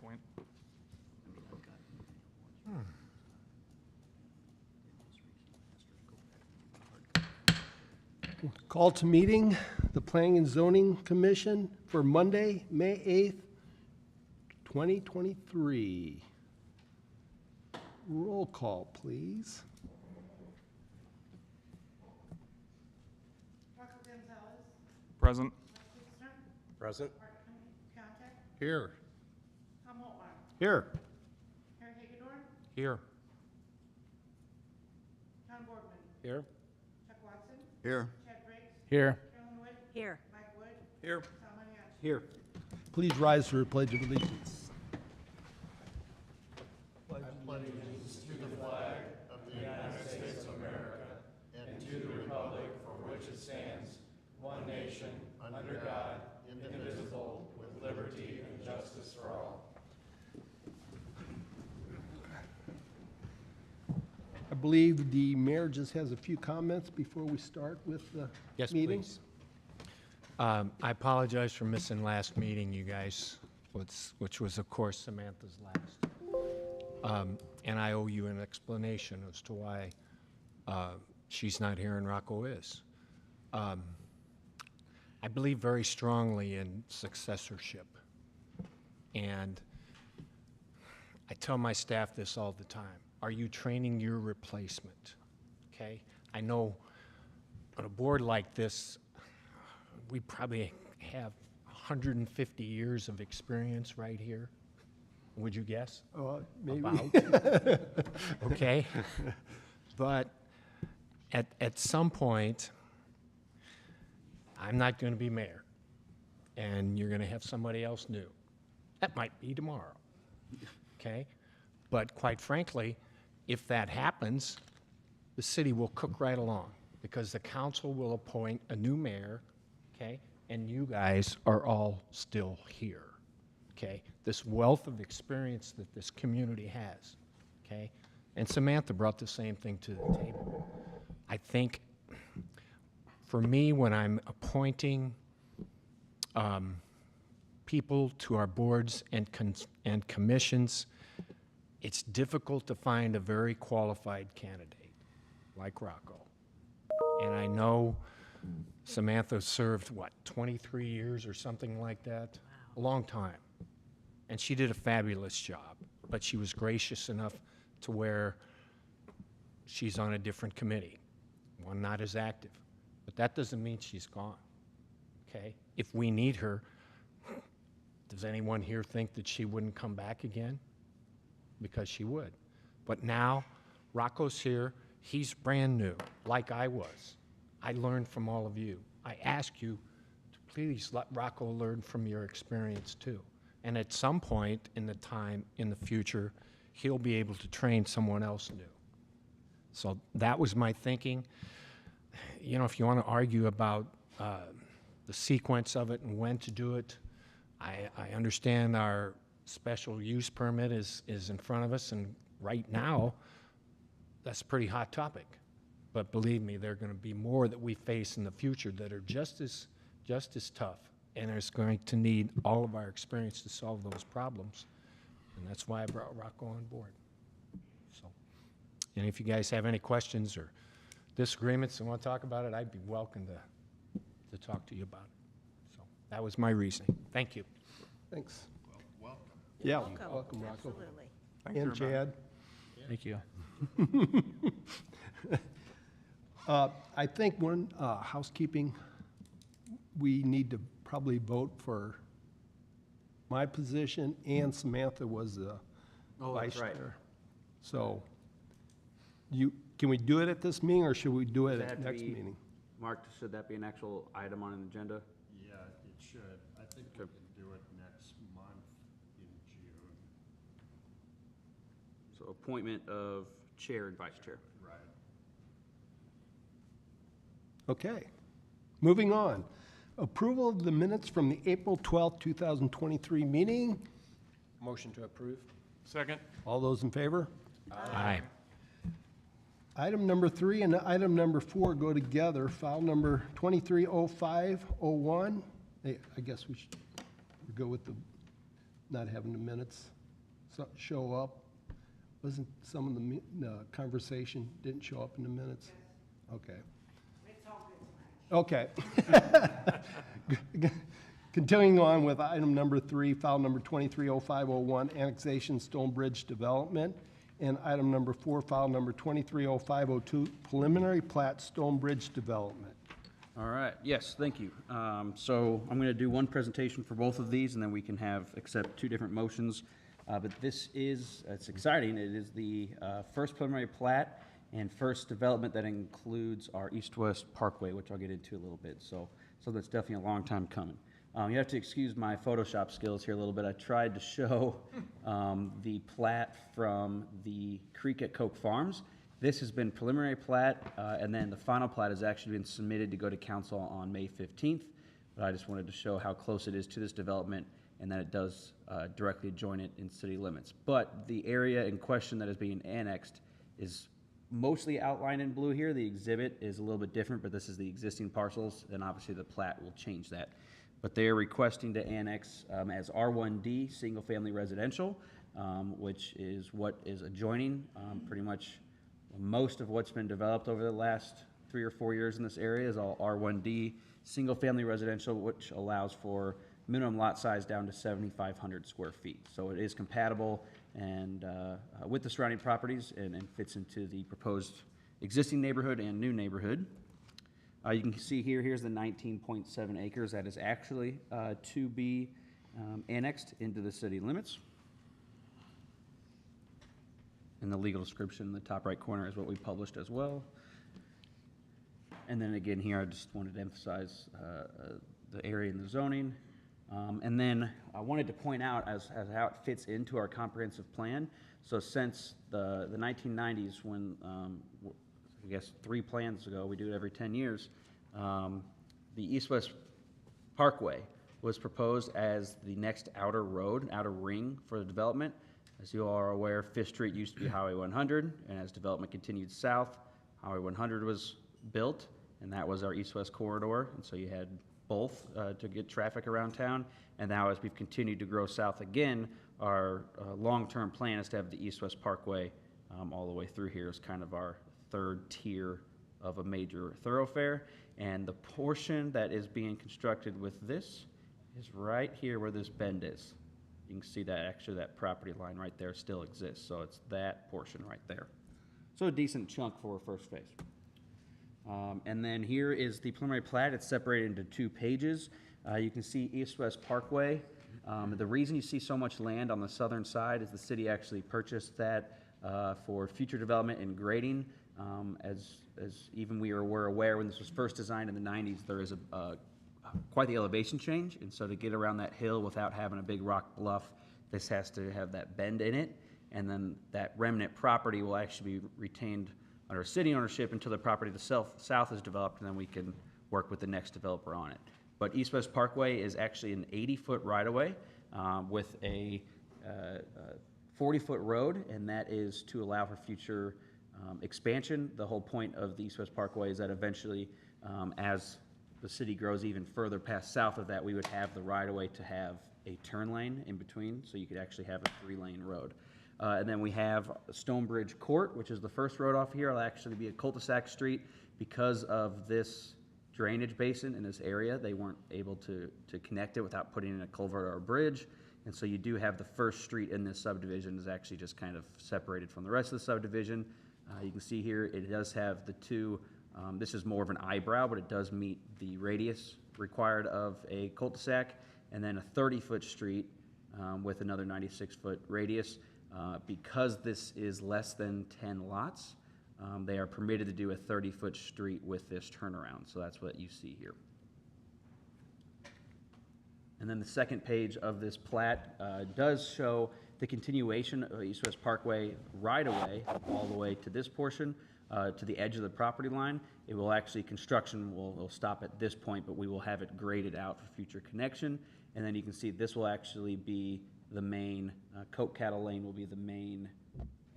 point. Call to meeting, the Planning and Zoning Commission for Monday, May 8th, 2023. Roll call, please. Rocco Gonzalez, Present. Mark Wikström, Present. Mark Contact, Here. Tom Holtmeyer, Here. Harry Hagedorn, Here. John Boardman, Here. Chuck Watson, Here. Chad Briggs, Here. Carolyn Wood, Here. Mike Wood, Here. Sal Maniacci. Here. Please rise for a pledge of allegiance. I believe the mayor just has a few comments before we start with the Yes, meeting. please. I apologize for missing last meeting, you guys, which was, of course, Samantha's last. And I owe you an explanation as to why she's not here and Rocco is. I believe very strongly in successorship. And I tell my staff this all the time. Are you training your replacement? Okay? I know on a board like this, we probably have 150 years of experience right here. Would you guess? Maybe. About? Okay? But at some point, I'm not going to be mayor, and you're going to have somebody else new. That might be tomorrow, okay? But quite frankly, if that happens, the city will cook right along because the council will appoint a new mayor, okay? And you guys are all still here, okay? This wealth of experience that this community has, okay? And Samantha brought the same thing to the table. I think for me, when I'm appointing people to our boards and commissions, it's difficult to find a very qualified candidate like Rocco. And I know Samantha served, what, 23 years or something like that? A long time. And she did a fabulous job, but she was gracious enough to where she's on a different committee, one not as active. But that doesn't mean she's gone, okay? If we need her, does anyone here think that she wouldn't come back again? Because she would. But now, Rocco's here, he's brand new, like I was. I learned from all of you. I ask you to please let Rocco learn from your experience too. And at some point in the time, in the future, he'll be able to train someone else new. So that was my thinking. You know, if you want to argue about the sequence of it and when to do it, I understand our special use permit is in front of us, and right now, that's a pretty hot topic. But believe me, there are going to be more that we face in the future that are just as tough, and it's going to need all of our experience to solve those problems. And that's why I brought Rocco on board. So, and if you guys have any questions or disagreements and want to talk about it, I'd be welcome to talk to you about it. So that was my reasoning. Thank you. Thanks. Welcome. Yeah, Welcome. welcome, Rocco. Absolutely. And Chad. Thank you. I think one housekeeping, we need to probably vote for my position, and Samantha was the vice chair. So, can we do it at this meeting, or should we do it Does that at have to next be- meeting? Mark, should that be an actual item on an agenda? Yeah, it should. I think we can do it next month in June. So appointment of chair and vice chair. Right. Okay, moving on. Approval of the minutes from the April 12th, 2023 meeting. Motion to approve. Second. All those in favor? Aye. Item number 3 and item number 4 go together. File number 230501. I guess we should go with the not having the minutes show up? Wasn't some of the conversation didn't show up in the minutes? Okay. It's all good tonight. Okay. Continuing on with item number 3, file number 230501, annexation Stonebridge Development, and item number 4, file number 230502, preliminary plat Stonebridge Development. All right, yes, thank you. So I'm going to do one presentation for both of these, and then we can accept 2 different motions. But this is, it's exciting. It is the first preliminary plat and first development that includes our East-West Parkway, which I'll get into a little bit. So that's definitely a long time coming. You have to excuse my Photoshop skills here a little bit. I tried to show the plat from the creek at Coke Farms. This has been preliminary plat, and then the final plat has actually been submitted to go to council on May 15th. But I just wanted to show how close it is to this development and that it does directly join it in city limits. But the area in question that is being annexed is mostly outlined in blue here. The exhibit is a little bit different, but this is the existing parcels, and obviously the plat will change that. But they are requesting to annex as R1D, single-family residential, which is what is adjoining pretty much most of what's been developed over the last 3 or 4 years in this area is all R1D, single-family residential, which allows for minimum lot size down to 7,500 square feet. So it is compatible and with the surrounding properties and fits into the proposed existing neighborhood and new neighborhood. You can see here's the 19.7 acres that is actually to be annexed into the city limits. And the legal description in the top right corner is what we published as well. And then again here, I just wanted to emphasize the area and the zoning. And then I wanted to point out as how it fits into our comprehensive plan. So since the 1990s, when I guess 3 plans ago, we do it every 10 years, the East-West Parkway was proposed as the next outer road, outer ring for the development. As you all are aware, Fifth Street used to be Highway 100, and as development continued south, Highway 100 was built, and that was our east-west corridor, and so you had both to get traffic around town. And now as we've continued to grow south again, our long-term plan is to have the East-West Parkway all the way through here as kind of our 3rd tier of a major thoroughfare. And the portion that is being constructed with this is right here where this bend is. You can see that actually that property line right there still exists. So it's that portion right there. So a decent chunk for a first phase. And then here is the preliminary plat. It's separated into 2 pages. You can see East-West Parkway. The reason you see so much land on the southern side is the city actually purchased that for future development and grading. As even we were aware when this was first designed in the 90s, there is quite the elevation change. And so to get around that hill without having a big rock bluff, this has to have that bend in it. And then that remnant property will actually be retained under city ownership until the property to the south is developed, and then we can work with the next developer on it. But East-West Parkway is actually an 80-foot right-of-way with a 40-foot road, and that is to allow for future expansion. The whole point of the East-West Parkway is that eventually, as the city grows even further past south of that, we would have the right-of-way to have a turn lane in between, so you could actually have a 3-lane road. And then we have Stonebridge Court, which is the first road off here. It'll actually be a cul-de-sac street. Because of this drainage basin in this area, they weren't able to connect it without putting in a culvert or a bridge. And so you do have the first street in this subdivision is actually just kind of separated from the rest of the subdivision. You can see here it does have the 2, this is more of an eyebrow, but it does meet the radius required of a cul-de-sac. And then a 30-foot street with another 96-foot radius. Because this is less than 10 lots, they are permitted to do a 30-foot street with this turnaround. So that's what you see here. And then the second page of this plat does show the continuation of East-West Parkway right-of-way all the way to this portion, to the edge of the property line. It will actually, construction will stop at this point, but we will have it graded out for future connection. And then you can see this will actually be the main, Coke Cattle Lane will be the main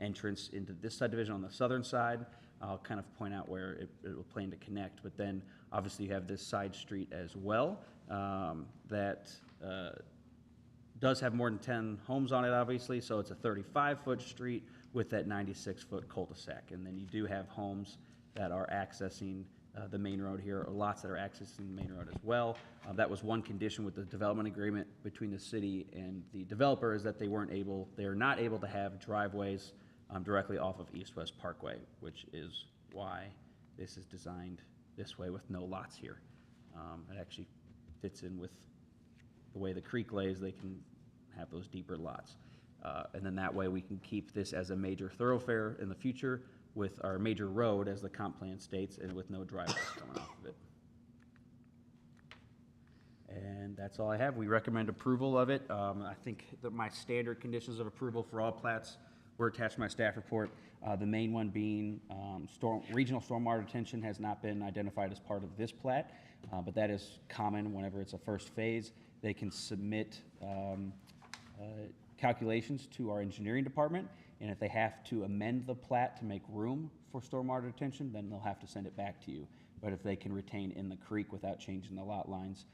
entrance into this subdivision on the southern side. I'll kind of point out where it will plan to connect, but then obviously you have this side street as well that does have more than 10 homes on it, obviously, so it's a 35-foot street with that 96-foot cul-de-sac. And then you do have homes that are accessing the main road here, or lots that are accessing the main road as well. That was one condition with the development agreement between the city and the developer, is that they are not able to have driveways directly off of East-West Parkway, which is why this is designed this way with no lots here. It actually fits in with the way the creek lays. They can have those deeper lots. And then that way we can keep this as a major thoroughfare in the future with our major road, as the comp plan states, and with no driveways coming off of it. And that's all I have. We recommend approval of it. I think that my standard conditions of approval for all plats were attached to my staff report. The main one being regional stormwater detention has not been identified as part of this plat, but that is common whenever it's a first phase. They can submit calculations to our engineering department, and if they have to amend the plat to make room for stormwater detention, then they'll have to send it back to you. But if they can retain in the creek without changing the lot lines,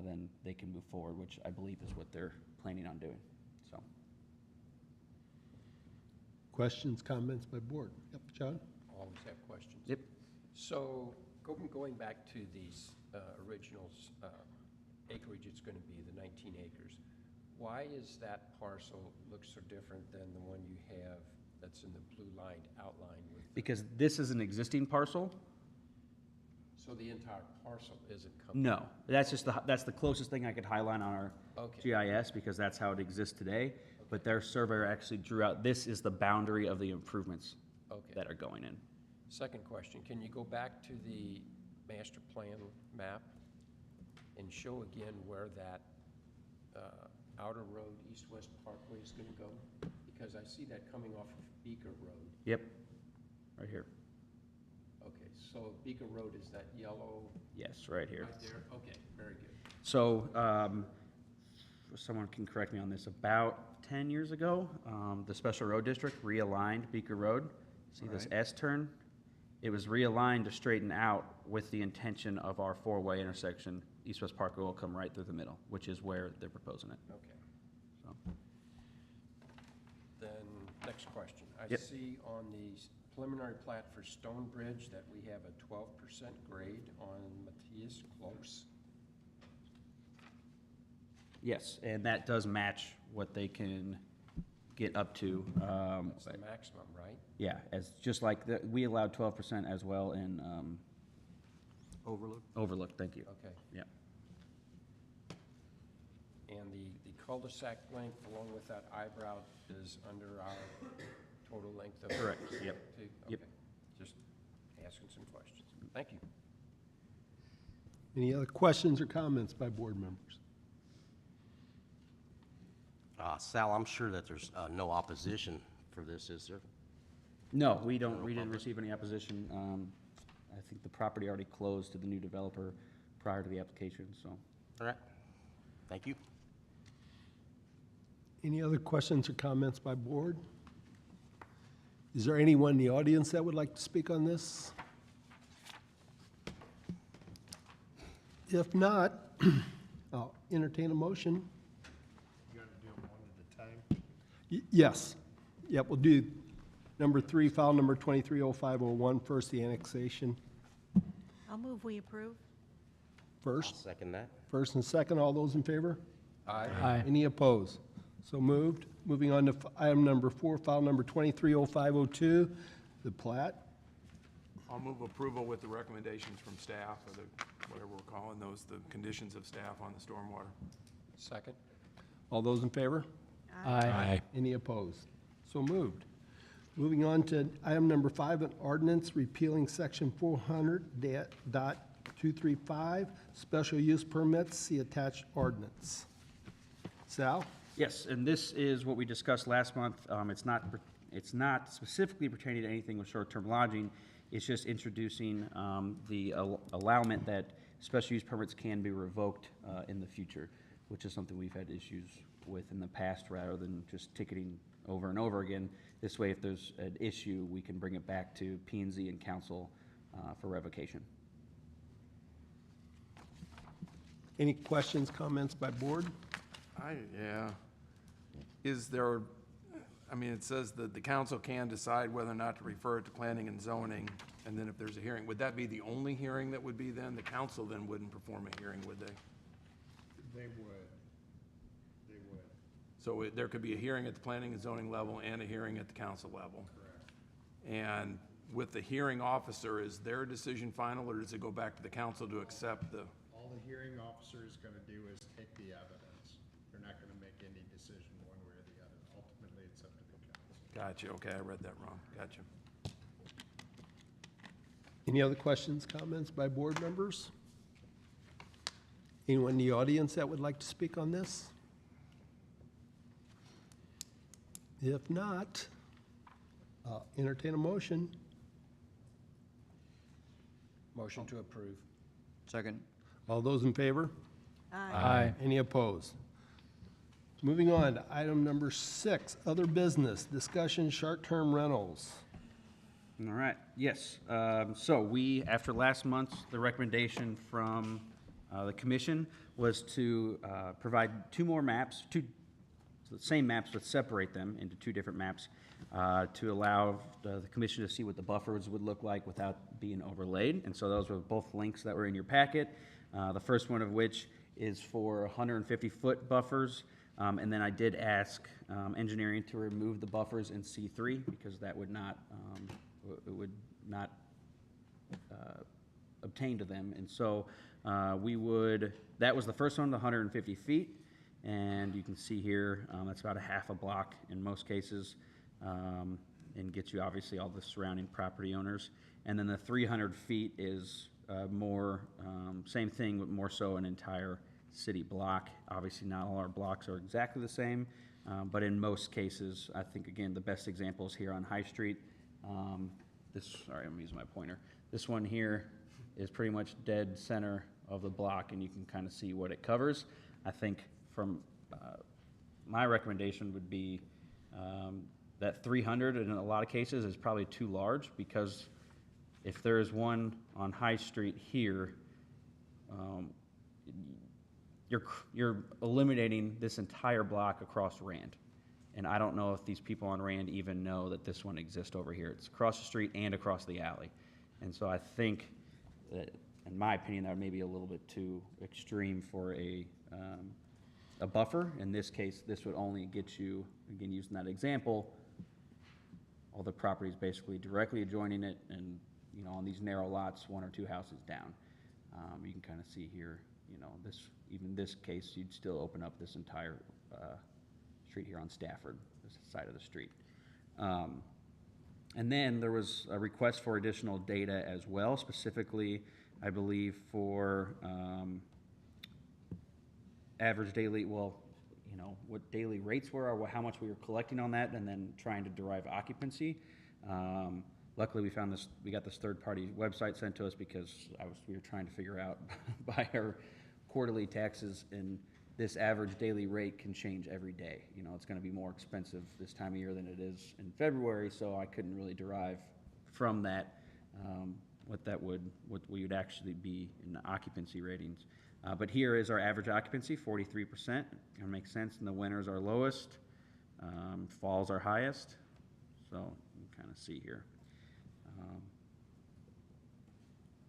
then they can move forward, which I believe is what they're planning on doing, so. Questions, comments by board? Yep, John? Always have questions. Yep. So going back to these original acreage, it's going to be the 19 acres. Why is that parcel look so different than the one you have that's in the blue lined outline with? Because this is an existing parcel. So the entire parcel isn't coming? No, that's just that's the closest thing I could highlight on our Okay. GIS, because that's how it exists today. But their surveyor actually drew out, this is the boundary of the improvements Okay. that are going in. Second question, can you go back to the master plan map and show again where that outer road, East-West Parkway, is going to go? Because I see that coming off of Beaker Road. Yep, right here. Okay, so Beaker Road is that yellow Yes, right here. right there? Okay, very good. So, someone can correct me on this, about 10 years ago, the Special Road District realigned Beaker Road. See this S-turn? It was realigned to straighten out with the intention of our four-way intersection. East-West Parkway will come right through the middle, which is where they're proposing it. Okay. So, Then, next question. I Yep. see on the preliminary plat for Stonebridge that we have a 12% grade on Matthias Close. yes, and that does match what they can get up to. That's the maximum, right? Yeah, as, just like, we allowed 12% as well in Overlook, thank you. Okay. Yeah. And the cul-de-sac length along with that eyebrow is under our total length of? Correct, yep. Two? Yep. Okay. Just asking some questions. Thank you. Any other questions or comments by board members? Sal, I'm sure that there's no opposition for this, is there? No, we didn't receive any opposition. I think the property already closed to the new developer prior to the application, so. All right, thank you. Any other questions or comments by board? Is there anyone in the audience that would like to speak on this? If not, I'll entertain a motion. You gotta do them one at a time. Yes. Yep, we'll do number 3, file number 230501, first, the annexation. I'll move we approve. I'll First, second that. first and second, all those in favor? Aye. Any opposed? So moved. Moving on to item number 4, file number 230502, the plat. I'll move approval with the recommendations from staff, or the, whatever we're calling those, the conditions of staff on the stormwater. Second? All those in favor? Aye. Any opposed? So moved. Moving on to item number 5, an ordinance repealing section 400.235, special use permits, see attached ordinance. Sal? Yes, and this is what we discussed last month. It's not specifically pertaining to anything with short-term lodging. It's just introducing the allowment that special use permits can be revoked in the future, which is something we've had issues with in the past, rather than just ticketing over and over again. This way, if there's an issue, we can bring it back to P&Z and council for revocation. Any questions, comments by board? Yeah, Is there, I mean, it says that the council can decide whether or not to refer it to planning and zoning, and then if there's a hearing, would that be the only hearing that would be then? The council then wouldn't perform a hearing, would they? They would. They would. So there could be a hearing at the planning and zoning level and a hearing at the council level? Correct. And with the hearing officer, is their decision final, or does it go back to the council to accept the? All the hearing officer is gonna do is take the evidence. They're not gonna make any decision one way or the other. Ultimately, it's up to the council. Gotcha, okay, I read that wrong, gotcha. Any other questions, comments by board members? Anyone in the audience that would like to speak on this? If not, entertain a motion. Motion to approve. Second. All those in favor? Aye. Any opposed? Moving on to item number 6, other business, discussion short-term rentals. All right, yes. So we, after last month, the recommendation from the commission was to provide 2 more maps, the same maps, but separate them into 2 different maps to allow the commission to see what the buffers would look like without being overlaid. And so those were both links that were in your packet. The first one of which is for 150-foot buffers. And then I did ask engineering to remove the buffers in C3 because that would not obtain to them. And so that was the first one, the 150 feet. And you can see here, that's about a half a block in most cases, and gets you obviously all the surrounding property owners. And then the 300 feet is more, same thing, but more so an entire city block. Obviously, not all our blocks are exactly the same, but in most cases, I think, again, the best example is here on High Street. Sorry, I'm using my pointer. This one here is pretty much dead center of the block, and you can kind of see what it covers. I think from my recommendation would be that 300 in a lot of cases is probably too large, because if there is one on High Street here, you're eliminating this entire block across Rand. And I don't know if these people on Rand even know that this one exists over here. It's across the street and across the alley. And so I think that, in my opinion, that may be a little bit too extreme for a buffer. In this case, this would only get you, again, using that example, all the properties basically directly adjoining it, and, you know, on these narrow lots, 1 or 2 houses down. You can kind of see here, you know, even this case, you'd still open up this entire street here on Stafford, this side of the street. And then there was a request for additional data as well, specifically, I believe, for average daily, well, you know, what daily rates were, or how much we were collecting on that, and then trying to derive occupancy. Luckily, we got this third-party website sent to us because we were trying to figure out by our quarterly taxes, and this average daily rate can change every day. You know, it's gonna be more expensive this time of year than it is in February, so I couldn't really derive from that what we would actually be in the occupancy ratings. But here is our average occupancy, 43%. It makes sense, and the winters are lowest, falls are highest. So you can kind of see here.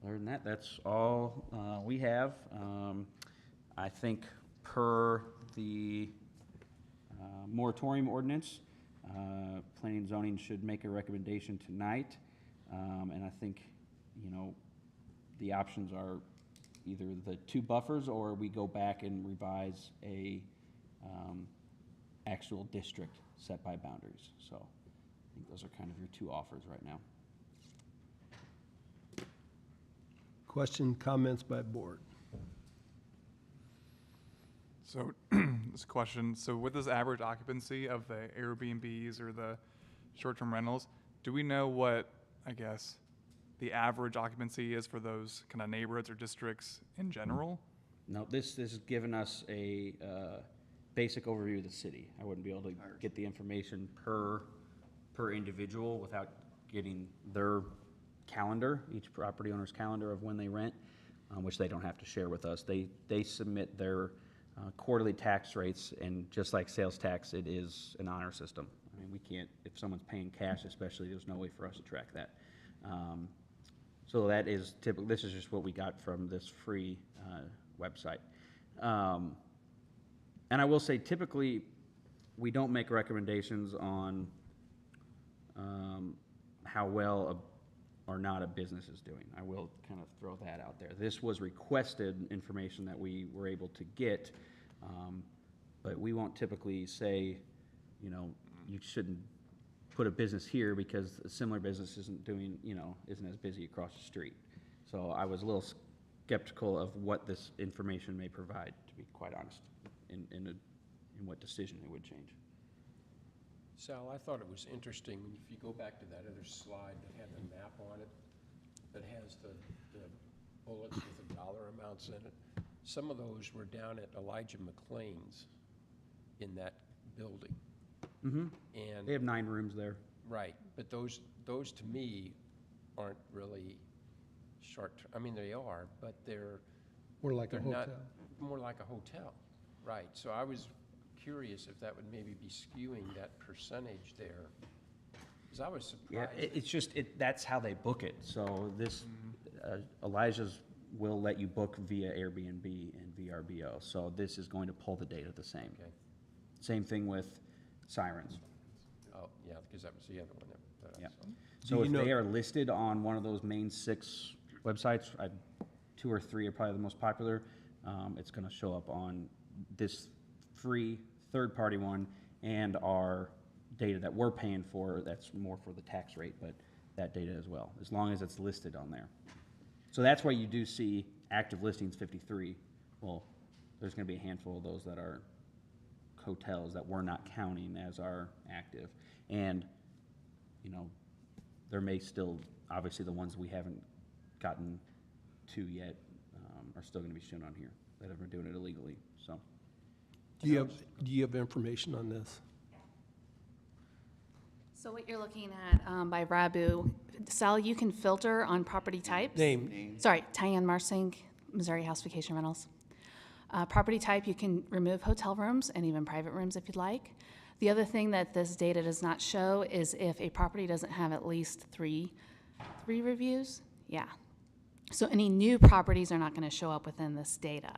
Other than that, that's all we have. I think per the moratorium ordinance, planning and zoning should make a recommendation tonight. And I think, you know, the options are either the 2 buffers, or we go back and revise a actual district set by boundaries. So I think those are kind of your 2 offers right now. Question, comments by board. So, this question, so with this average occupancy of the Airbnbs or the short-term rentals, do we know what, I guess, the average occupancy is for those kind of neighborhoods or districts in general? No, this is giving us a basic overview of the city. I wouldn't be able to get the information per individual without getting their calendar, each property owner's calendar of when they rent, which they don't have to share with us. They submit their quarterly tax rates, and just like sales tax, it is an honor system. I mean, we can't, if someone's paying cash especially, there's no way for us to track that. So that is typical, this is just what we got from this free website. And I will say, typically, we don't make recommendations on how well or not a business is doing. I will kind of throw that out there. This was requested information that we were able to get, but we won't typically say, you know, you shouldn't put a business here because a similar business isn't doing, you know, isn't as busy across the street. So I was a little skeptical of what this information may provide, to be quite honest, in what decision it would change. Sal, I thought it was interesting, if you go back to that other slide that had the map on it, that has the bullets with the dollar amounts in it, some of those were down at Elijah McLean's in that building. Mm-hmm. And They have 9 rooms there. right, but those to me aren't really short-term. I mean, they are, but they're Or like a they're not, hotel. more like a hotel, right? So I was curious if that would maybe be skewing that percentage there, because I was Yeah, surprised. it's just, that's how they book it. So this, Elijah's will let you book via Airbnb and VRBO. So this is going to pull the data the same. Okay. Same thing with Sirens. Oh, yeah, because that was the other one that I Yeah. saw. So you if know- they are listed on one of those main 6 websites, 2 or 3 are probably the most popular, it's gonna show up on this free third-party one and our data that we're paying for, that's more for the tax rate, but that data as well, as long as it's listed on there. So that's why you do see active listings 53. Well, there's gonna be a handful of those that are hotels that we're not counting as our active. And, you know, there may still, obviously the ones we haven't gotten to yet are still gonna be shown on here, that are doing it illegally, so. Do you have information on this? So what you're looking at by Rabu, Sal, you can filter on property types. Name. Sorry, Tyann Marsing, Missouri House Vacation Rentals. Property type, you can remove hotel rooms and even private rooms if you'd like. The other thing that this data does not show is if a property doesn't have at least three reviews. Yeah. So any new properties are not going to show up within this data.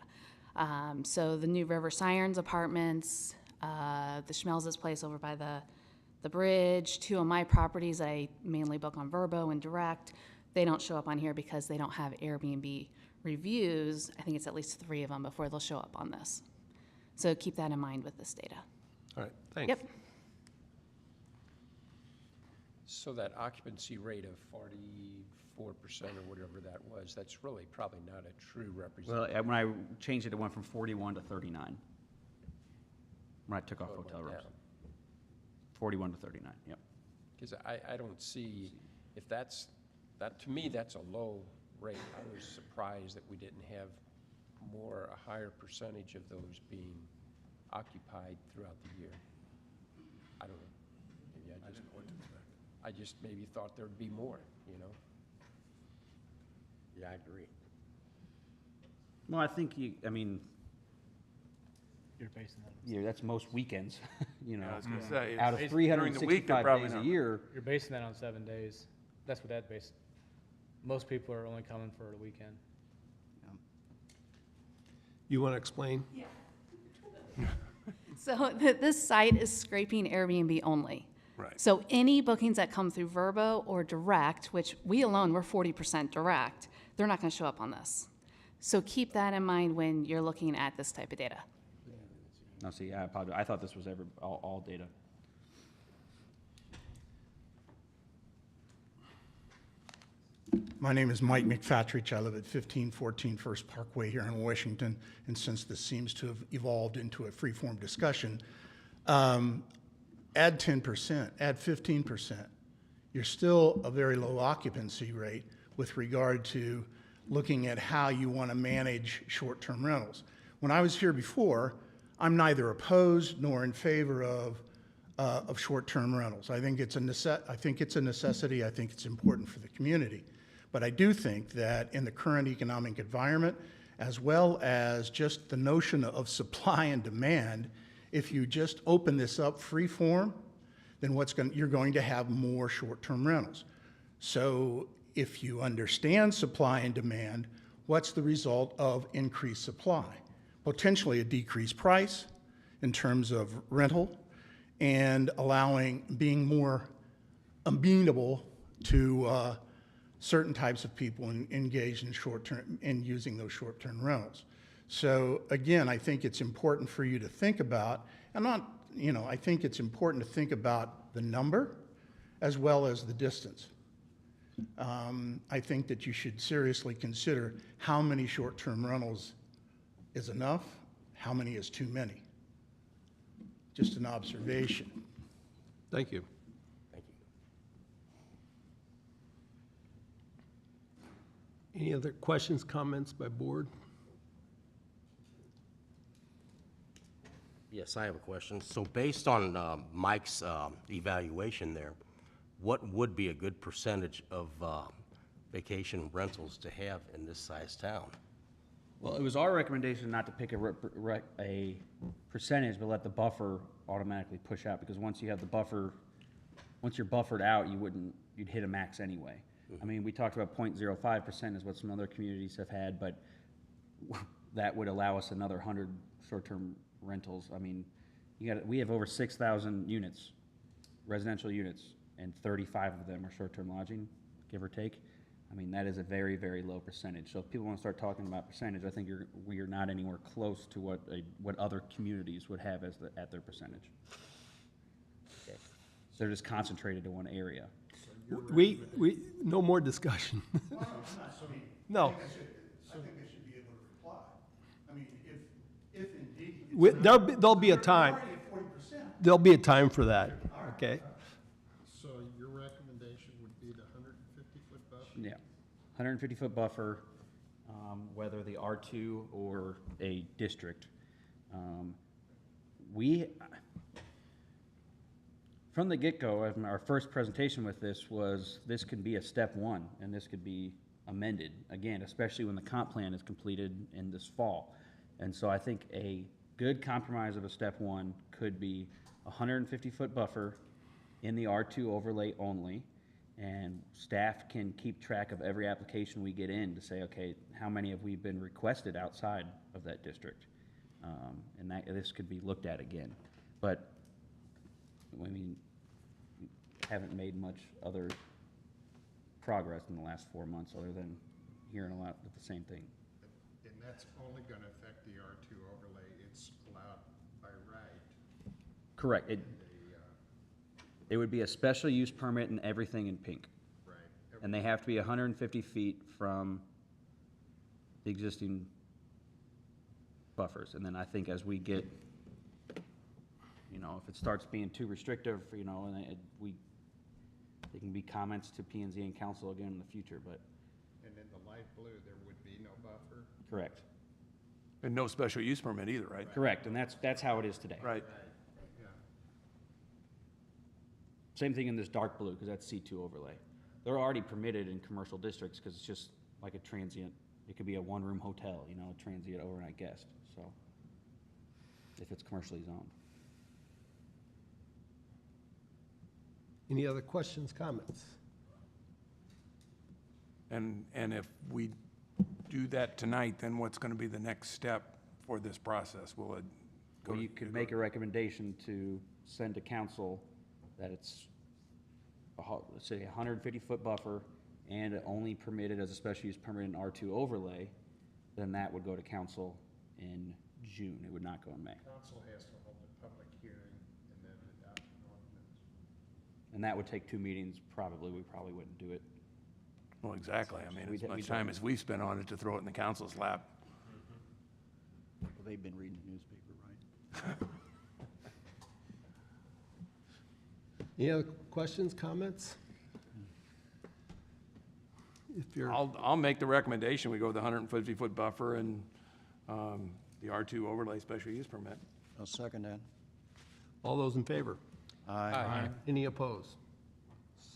So the new River Sirens apartments, the Schmelz's place over by the bridge, 2 of my properties I mainly book on Vrbo and Direct, they don't show up on here because they don't have Airbnb reviews. I think it's at least 3 of them before they'll show up on this. So keep that in mind with this data. All right, thanks. Yep. So that occupancy rate of 44% or whatever that was, that's really probably not a true Well, representation. when I changed it, it went from 41 to 39. When I took off hotel rooms. 41 to 39, yep. Because I don't see, if that's, to me, that's a low rate. I was surprised that we didn't have a higher percentage of those being occupied throughout the year. I don't know. Maybe I just maybe thought there'd be more, you know? Yeah, I agree. Well, I think I mean, You're basing that, yeah, that's most weekends, you know. I was gonna say, Out of it's- during the week, they're 365 probably days a not. year, you're basing that on 7 days. That's what that base, most people are only coming for the weekend. You want to explain? So this site is scraping Airbnb only. Right. So any bookings that come through Vrbo or Direct, which we alone, we're 40% Direct, they're not going to show up on this. So keep that in mind when you're looking at this type of data. no, see, I apologize, I thought this was all data. My name is Mike McFatrich. I live at 1514 First Parkway here in Washington, and since this seems to have evolved into a free-form discussion, add 10%, add 15%. You're still a very low occupancy rate with regard to looking at how you want to manage short-term rentals. When I was here before, I'm neither opposed nor in favor of short-term rentals. I think it's a necessity. I think it's important for the community. But I do think that in the current economic environment as well as just the notion of supply and demand. If you just open this up free form, then you're going to have more short-term rentals. So if you understand supply and demand, what's the result of increased supply? Potentially a decreased price in terms of rental, and being more amenable to certain types of people engaged in short-term, in using those short-term rentals. So again, I think it's important for you to think about, I think it's important to think about the number as well as the distance. I think that you should seriously consider how many short-term rentals is enough, how many is too many. Just an observation. Thank you. Thank you. Any other questions, comments by board? Yes, I have a question. So based on Mike's evaluation there, what would be a good percentage of vacation rentals to have in this size town? Well, it was our recommendation not to pick a percentage, but let the buffer automatically push out, because once you have the buffer, once you're buffered out, you'd hit a max anyway. I mean, we talked about 0.05% is what some other communities have had, but that would allow us another 100 short-term rentals. I mean, we have over 6,000 units, residential units, and 35 of them are short-term lodging, give or take. I mean, that is a very, very low percentage. So if people want to start talking about percentage, I think we are not anywhere close to what other communities would have at their percentage. So they're just concentrated in one area. No more discussion. No. I think they should be able to reply. I mean, if indeed. There'll be a time. There'll be a time for that, okay? So your recommendation would be the 150-foot buffer? Yeah, 150-foot buffer, whether the R2 or a district. From the get-go, our first presentation with this was, this could be a step one, and this could be amended, again, especially when the comp plan is completed in this fall. And so I think a good compromise of a step one could be a 150-foot buffer in the R2 overlay only, and staff can keep track of every application we get in to say, okay, how many have we been requested outside of that district? And this could be looked at again. But, I mean, haven't made much other progress in the last 4 months other than hearing a lot of the same thing. And that's only going to affect the R2 overlay. It's allowed by right. Correct. It would be a special use permit and everything in pink. Right. And they have to be 150 feet from the existing buffers. And then I think as we get, if it starts being too restrictive, and there can be comments to P&Z and council again in the future, but. And in the light blue, there would be no buffer? Correct. And no special use permit either, right? Correct, and that's how it is today. Right. Yeah. Same thing in this dark blue, because that's C2 overlay. They're already permitted in commercial districts, because it's just like a transient, it could be a one-room hotel, a transient overnight guest, so, if it's commercially zoned. Any other questions, comments? And if we do that tonight, then what's going to be the next step for this process? Will it go? Well, you could make a recommendation to send to council that it's, let's say, a 150-foot buffer and only permitted as a special use permit in R2 overlay, then that would go to council in June. It would not go in May. Council has to hold a public hearing and then adopt an ordinance. And that would take 2 meetings, probably. We probably wouldn't do it. Well, exactly. I mean, We'd- as much we'd- time as we've spent on it to throw it in the council's lap. Well, they've been reading the newspaper, right? Any other questions, comments? If you're, I'll make the recommendation. We go with the 150-foot buffer and the R2 overlay special use permit. I'll second that. all those in favor? Aye. Any opposed?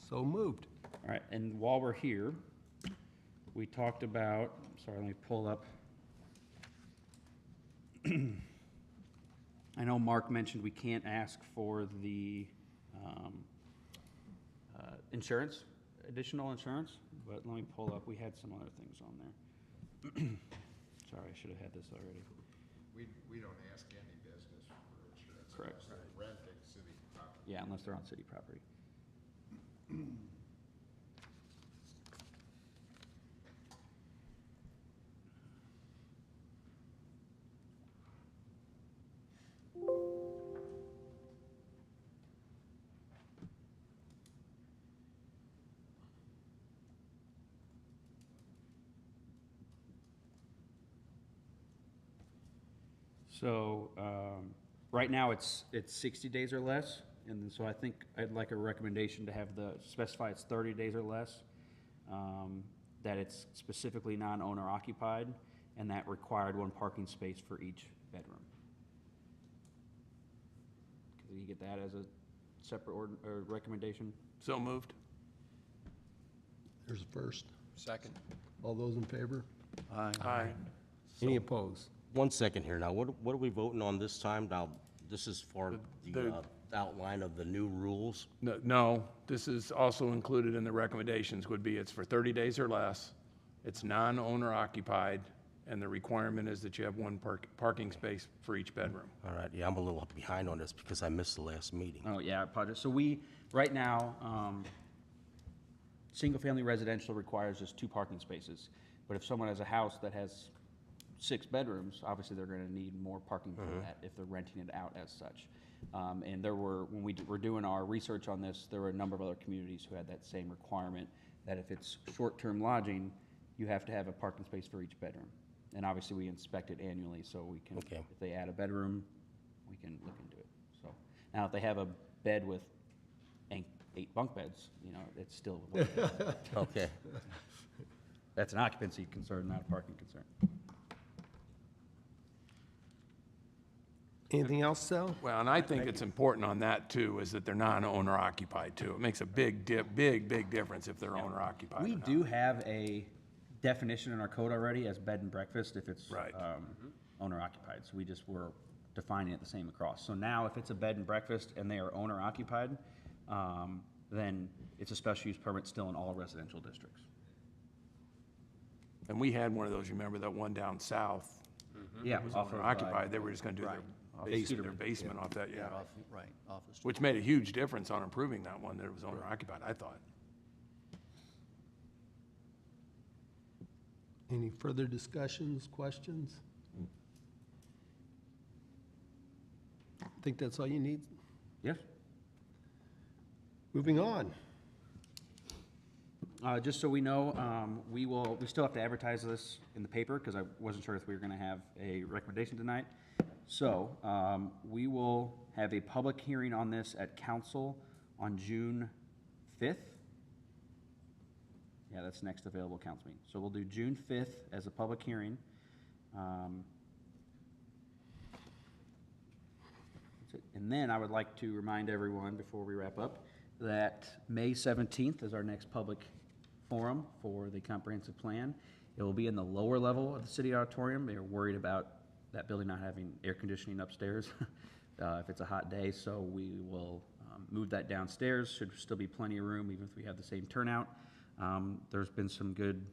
So moved. All right, and while we're here, we talked about, sorry, let me pull up I know Mark mentioned we can't ask for the insurance, additional insurance, but let me pull up, we had some other things on there. Sorry, I should have had this already. We don't ask any business for insurance. Correct. Unless they're renting city property. Yeah, unless they're on city property. So, right now, it's 60 days or less, and so I think I'd like a recommendation to have specify it's 30 days or less, that it's specifically non-owner occupied, and that required one parking space for each bedroom. Can you get that as a separate or recommendation? So moved. There's a first. Second. All those in favor? Aye. Any opposed? 1 second here. Now, what are we voting on this time? Now, this is for the outline of the new rules. No, this is also included in the recommendations would be it's for 30 days or less, it's non-owner occupied, and the requirement is that you have one parking space for each bedroom. All right, yeah, I'm a little behind on this because I missed the last meeting. Oh, yeah, I apologize. So right now, single-family residential requires just 2 parking spaces. But if someone has a house that has 6 bedrooms, obviously they're gonna need more parking for that if they're renting it out as such. And when we were doing our research on this, there were a number of other communities who had that same requirement, that if it's short-term lodging, you have to have a parking space for each bedroom. And obviously, we inspect it annually, so we can, Okay. if they add a bedroom, we can look into it, so. Now, if they have a bed with 8 bunk beds, it's still. Okay. That's an occupancy concern, not a parking concern. Anything else, Sal? Well, and I think it's important on that too, is that they're non-owner occupied too. It makes a big difference if they're owner occupied or We not. do have a definition in our code already as bed and breakfast if it's Right. owner occupied. So we just were defining it the same across. So now if it's a bed and breakfast and they are owner occupied, then it's a special use permit still in all residential districts. And we had one of those, you remember that one down south? Yeah. It was off owner of, occupied, they were just gonna do right. their Basement. basement off that, yeah. Right, office. Which made a huge difference on improving that one, that it was owner occupied, I thought. Any further discussions, questions? Think that's all you need? Yes. Moving on. Just so we know, we still have to advertise this in the paper because I wasn't sure if we were gonna have a recommendation tonight. So, we will have a public hearing on this at council on June 5th. Yeah, that's next available council meeting. So we'll do June 5th as a public hearing. That's it. And then I would like to remind everyone, before we wrap up, that May 17th is our next public forum for the comprehensive plan. It will be in the lower level of the city auditorium. They are worried about that building not having air conditioning upstairs if it's a hot day, so we will move that downstairs. Should still be plenty of room, even if we have the same turnout. There's been some good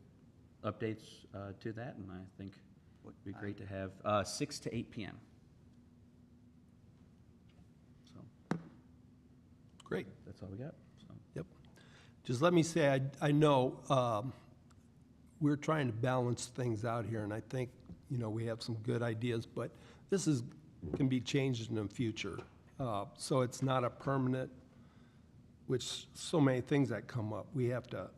updates to that, and I think it'd be great to have 6 to 8 p.m. So Great. that's all we got. So. Yep. Just let me say, I know we're trying to balance things out here, and I think, we have some good ideas, but this can be changed in the future. So it's not a permanent, which so many things that come up, we have to,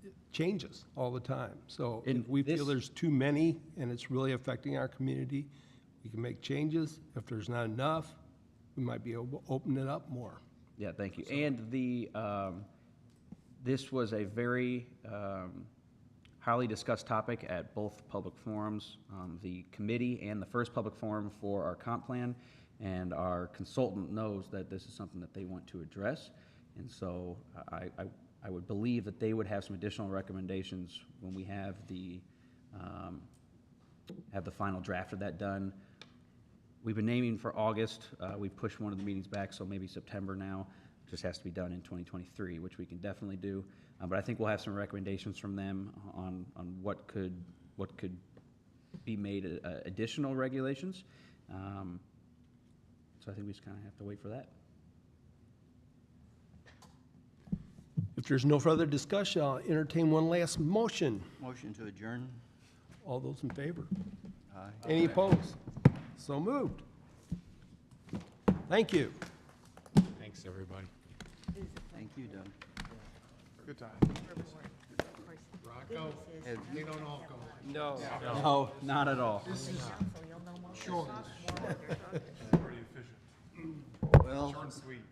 it changes all the time. So And if we feel this- there's too many and it's really affecting our community, we can make changes. If there's not enough, we might be able to open it up more. Yeah, thank you. And this was a very highly discussed topic at both public forums, the committee and the first public forum for our comp plan. And our consultant knows that this is something that they want to address. And so I would believe that they would have some additional recommendations when we have the final draft of that done. we've been naming for August. We've pushed one of the meetings back, so maybe September now. Just has to be done in 2023, which we can definitely do. But I think we'll have some recommendations from them on what could be made additional regulations. So I think we just kind of have to wait for that. If there's no further discussion, I'll entertain one last motion. Motion to adjourn? All those in favor? Aye. Any opposed? So moved. Thank you. Thanks, everybody. Thank you, Doug. Good time. No. No, not at all. Pretty efficient. Well, Short and sweet.